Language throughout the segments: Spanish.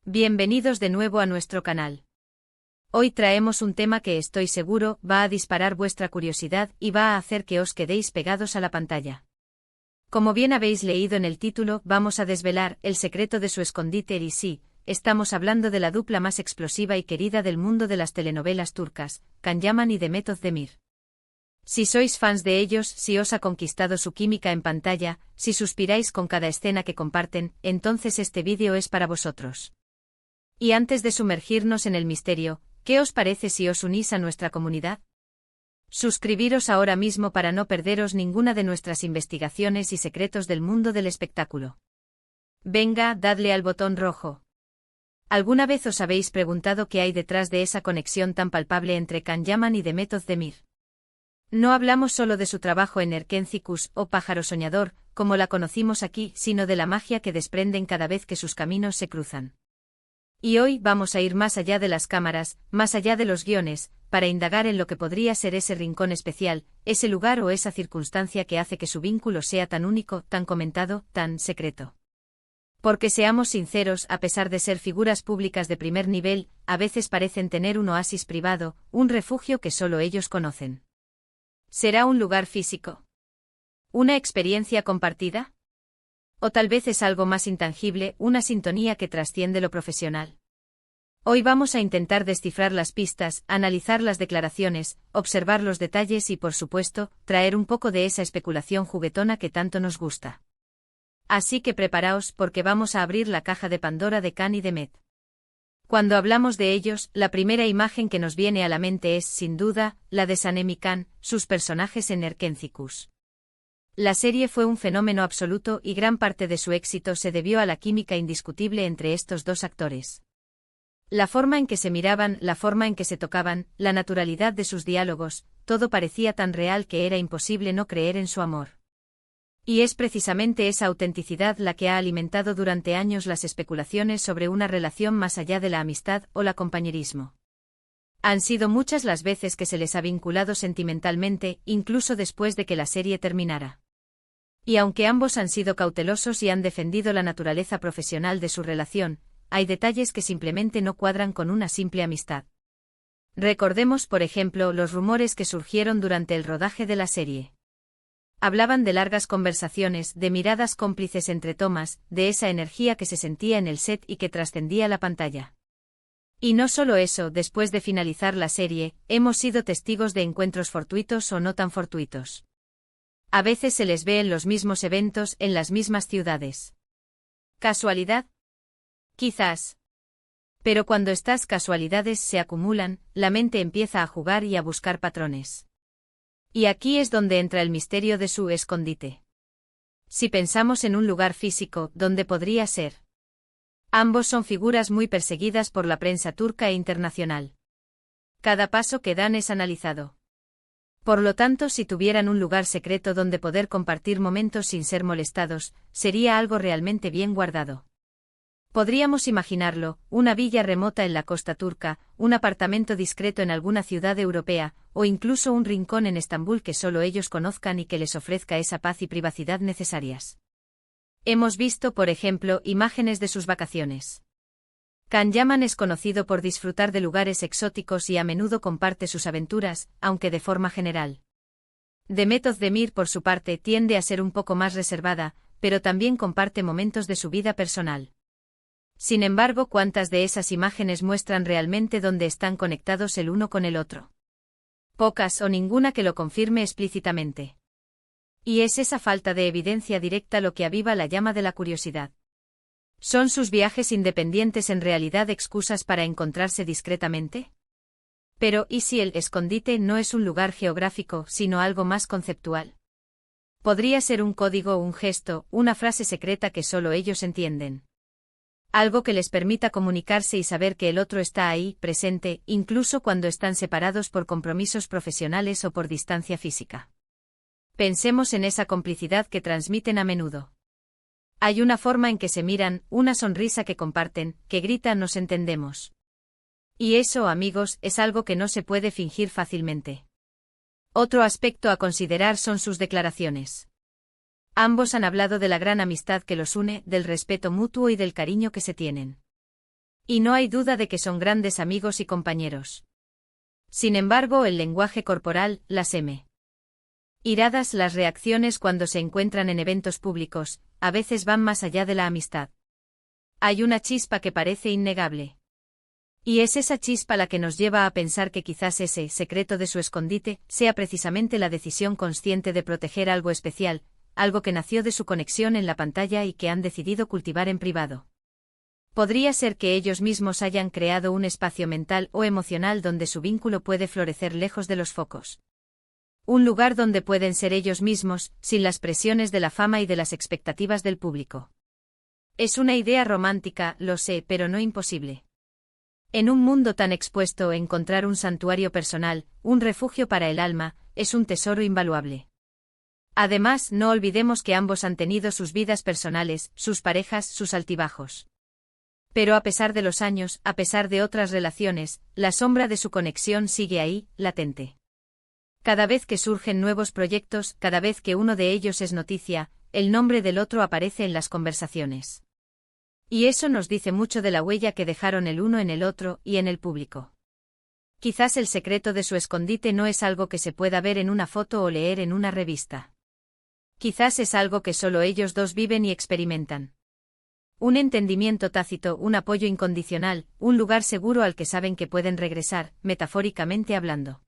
Bienvenidos de nuevo a nuestro canal. Hoy traemos un tema que estoy seguro va a disparar vuestra curiosidad y va a hacer que os quedéis pegados a la pantalla. Como bien habéis leído en el título, vamos a desvelar el secreto de su escondite y sí, estamos hablando de la dupla más explosiva y querida del mundo de las telenovelas turcas, Can Yaman y Demet Özdemir. Si sois fans de ellos, si os ha conquistado su química en pantalla, si suspiráis con cada escena que comparten, entonces este vídeo es para vosotros. Y antes de sumergirnos en el misterio, ¿qué os parece si os unís a nuestra comunidad? Suscribiros ahora mismo para no perderos ninguna de nuestras investigaciones y secretos del mundo del espectáculo. Venga, dadle al botón rojo. ¿Alguna vez os habéis preguntado qué hay detrás de esa conexión tan palpable entre Can Yaman y Demet Özdemir? No hablamos solo de su trabajo en Erkencikus o Pájaro Soñador, como la conocimos aquí, sino de la magia que desprenden cada vez que sus caminos se cruzan. Y hoy vamos a ir más allá de las cámaras, más allá de los guiones, para indagar en lo que podría ser ese rincón especial, ese lugar o esa circunstancia que hace que su vínculo sea tan único, tan comentado, tan secreto. Porque seamos sinceros, a pesar de ser figuras públicas de primer nivel, a veces parecen tener un oasis privado, un refugio que solo ellos conocen. ¿Será un lugar físico? ¿Una experiencia compartida? O tal vez es algo más intangible, una sintonía que trasciende lo profesional. Hoy vamos a intentar descifrar las pistas, analizar las declaraciones, observar los detalles y, por supuesto, traer un poco de esa especulación juguetona que tanto nos gusta. Así que preparaos porque vamos a abrir la caja de Pandora de Can y Demet. Cuando hablamos de ellos, la primera imagen que nos viene a la mente es, sin duda, la de Sanem y Can, sus personajes en Erkencikus. La serie fue un fenómeno absoluto y gran parte de su éxito se debió a la química indiscutible entre estos dos actores. La forma en que se miraban, la forma en que se tocaban, la naturalidad de sus diálogos, todo parecía tan real que era imposible no creer en su amor. Y es precisamente esa autenticidad la que ha alimentado durante años las especulaciones sobre una relación más allá de la amistad o la compañerismo. Han sido muchas las veces que se les ha vinculado sentimentalmente, incluso después de que la serie terminara. Y aunque ambos han sido cautelosos y han defendido la naturaleza profesional de su relación, hay detalles que simplemente no cuadran con una simple amistad. Recordemos, por ejemplo, los rumores que surgieron durante el rodaje de la serie. Hablaban de largas conversaciones, de miradas cómplices entre tomas, de esa energía que se sentía en el set y que trascendía la pantalla. Y no solo eso, después de finalizar la serie, hemos sido testigos de encuentros fortuitos o no tan fortuitos. A veces se les ve en los mismos eventos, en las mismas ciudades. ¿Casualidad? Quizás. Pero cuando estas casualidades se acumulan, la mente empieza a jugar y a buscar patrones. Y aquí es donde entra el misterio de su escondite. Si pensamos en un lugar físico, ¿dónde podría ser? Ambos son figuras muy perseguidas por la prensa turca e internacional. Cada paso que dan es analizado. Por lo tanto, si tuvieran un lugar secreto donde poder compartir momentos sin ser molestados, sería algo realmente bien guardado. Podríamos imaginarlo, una villa remota en la costa turca, un apartamento discreto en alguna ciudad europea, o incluso un rincón en Estambul que solo ellos conozcan y que les ofrezca esa paz y privacidad necesarias. Hemos visto, por ejemplo, imágenes de sus vacaciones. Can Yaman es conocido por disfrutar de lugares exóticos y a menudo comparte sus aventuras, aunque de forma general. Demet Özdemir, por su parte, tiende a ser un poco más reservada, pero también comparte momentos de su vida personal. Sin embargo, ¿cuántas de esas imágenes muestran realmente dónde están conectados el uno con el otro? Pocas o ninguna que lo confirme explícitamente. Y es esa falta de evidencia directa lo que aviva la llama de la curiosidad. ¿Son sus viajes independientes en realidad excusas para encontrarse discretamente? Pero, ¿y si el escondite no es un lugar geográfico, sino algo más conceptual? Podría ser un código, un gesto, una frase secreta que solo ellos entienden. Algo que les permita comunicarse y saber que el otro está ahí, presente, incluso cuando están separados por compromisos profesionales o por distancia física. Pensemos en esa complicidad que transmiten a menudo. Hay una forma en que se miran, una sonrisa que comparten, que gritan nos entendemos. Y eso, amigos, es algo que no se puede fingir fácilmente. Otro aspecto a considerar son sus declaraciones. Ambos han hablado de la gran amistad que los une, del respeto mutuo y del cariño que se tienen. Y no hay duda de que son grandes amigos y compañeros. Sin embargo, el lenguaje corporal, las miradas, las reacciones cuando se encuentran en eventos públicos, a veces van más allá de la amistad. Hay una chispa que parece innegable. Y es esa chispa la que nos lleva a pensar que quizás ese secreto de su escondite sea precisamente la decisión consciente de proteger algo especial, algo que nació de su conexión en la pantalla y que han decidido cultivar en privado. Podría ser que ellos mismos hayan creado un espacio mental o emocional donde su vínculo puede florecer lejos de los focos. Un lugar donde pueden ser ellos mismos, sin las presiones de la fama y de las expectativas del público. Es una idea romántica, lo sé, pero no imposible. En un mundo tan expuesto, encontrar un santuario personal, un refugio para el alma, es un tesoro invaluable. Además, no olvidemos que ambos han tenido sus vidas personales, sus parejas, sus altibajos. Pero a pesar de los años, a pesar de otras relaciones, la sombra de su conexión sigue ahí, latente. Cada vez que surgen nuevos proyectos, cada vez que uno de ellos es noticia, el nombre del otro aparece en las conversaciones. Y eso nos dice mucho de la huella que dejaron el uno en el otro y en el público. Quizás el secreto de su escondite no es algo que se pueda ver en una foto o leer en una revista. Quizás es algo que solo ellos dos viven y experimentan. Un entendimiento tácito, un apoyo incondicional, un lugar seguro al que saben que pueden regresar, metafóricamente hablando.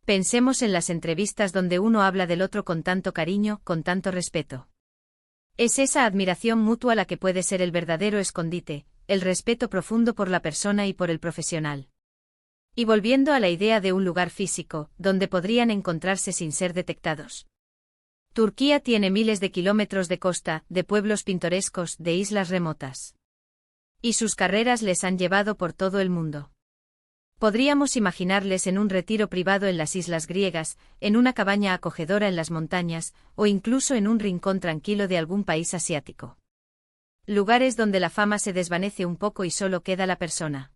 Pensemos en las entrevistas donde uno habla del otro con tanto cariño, con tanto respeto. Es esa admiración mutua la que puede ser el verdadero escondite, el respeto profundo por la persona y por el profesional. Y volviendo a la idea de un lugar físico, donde podrían encontrarse sin ser detectados. Turquía tiene miles de kilómetros de costa, de pueblos pintorescos, de islas remotas. Y sus carreras les han llevado por todo el mundo. Podríamos imaginarles en un retiro privado en las islas griegas, en una cabaña acogedora en las montañas, o incluso en un rincón tranquilo de algún país asiático. Lugares donde la fama se desvanece un poco y solo queda la persona.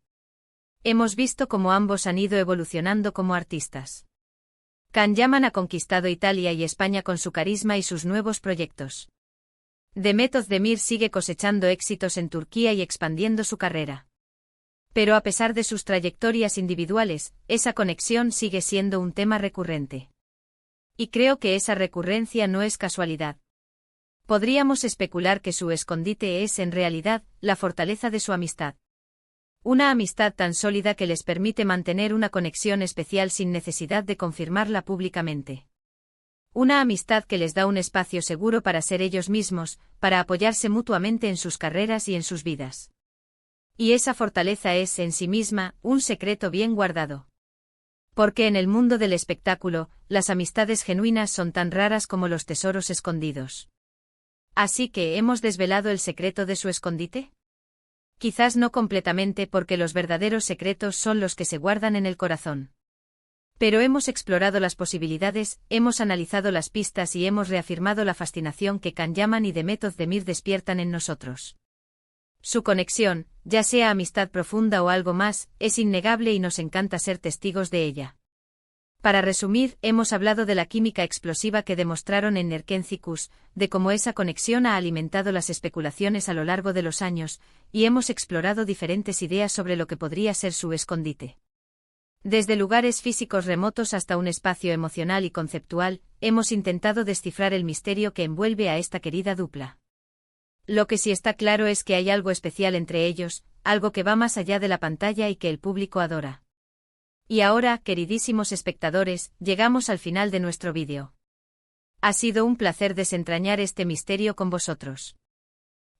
Hemos visto cómo ambos han ido evolucionando como artistas. Can Yaman ha conquistado Italia y España con su carisma y sus nuevos proyectos. Demet Özdemir sigue cosechando éxitos en Turquía y expandiendo su carrera. Pero a pesar de sus trayectorias individuales, esa conexión sigue siendo un tema recurrente. Y creo que esa recurrencia no es casualidad. Podríamos especular que su escondite es, en realidad, la fortaleza de su amistad. Una amistad tan sólida que les permite mantener una conexión especial sin necesidad de confirmarla públicamente. Una amistad que les da un espacio seguro para ser ellos mismos, para apoyarse mutuamente en sus carreras y en sus vidas. Y esa fortaleza es, en sí misma, un secreto bien guardado. Porque en el mundo del espectáculo, las amistades genuinas son tan raras como los tesoros escondidos. Así que, ¿hemos desvelado el secreto de su escondite? Quizás no completamente, porque los verdaderos secretos son los que se guardan en el corazón. Pero hemos explorado las posibilidades, hemos analizado las pistas y hemos reafirmado la fascinación que Can Yaman y Demet Özdemir despiertan en nosotros. Su conexión, ya sea amistad profunda o algo más, es innegable y nos encanta ser testigos de ella. Para resumir, hemos hablado de la química explosiva que demostraron en Nerkenzikus, de cómo esa conexión ha alimentado las especulaciones a lo largo de los años, y hemos explorado diferentes ideas sobre lo que podría ser su escondite. Desde lugares físicos remotos hasta un espacio emocional y conceptual, hemos intentado descifrar el misterio que envuelve a esta querida dupla. Lo que sí está claro es que hay algo especial entre ellos, algo que va más allá de la pantalla y que el público adora. Y ahora, queridísimos espectadores, llegamos al final de nuestro vídeo. Ha sido un placer desentrañar este misterio con vosotros.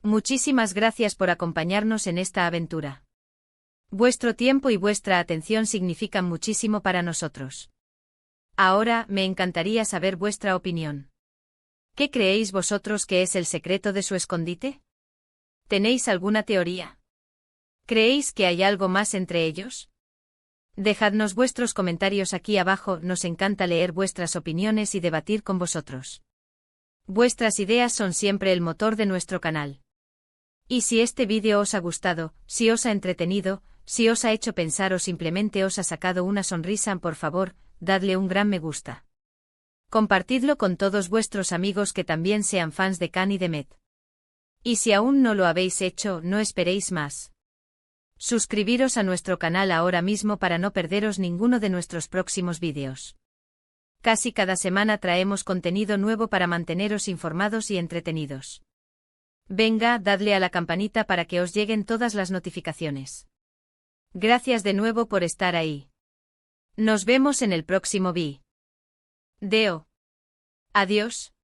Muchísimas gracias por acompañarnos en esta aventura. Vuestro tiempo y vuestra atención significan muchísimo para nosotros. Ahora, me encantaría saber vuestra opinión. ¿Qué creéis vosotros que es el secreto de su escondite? ¿Tenéis alguna teoría? ¿Creéis que hay algo más entre ellos? Dejadnos vuestros comentarios aquí abajo, nos encanta leer vuestras opiniones y debatir con vosotros. Vuestras ideas son siempre el motor de nuestro canal. Y si este vídeo os ha gustado, si os ha entretenido, si os ha hecho pensar o simplemente os ha sacado una sonrisa, por favor, dadle un gran me gusta. Compartidlo con todos vuestros amigos que también sean fans de Can y Demet. Y si aún no lo habéis hecho, no esperéis más. Suscribiros a nuestro canal ahora mismo para no perderos ninguno de nuestros próximos vídeos. Casi cada semana traemos contenido nuevo para manteneros informados y entretenidos. Venga, dadle a la campanita para que os lleguen todas las notificaciones. Gracias de nuevo por estar ahí. Nos vemos en el próximo vídeo. Adiós.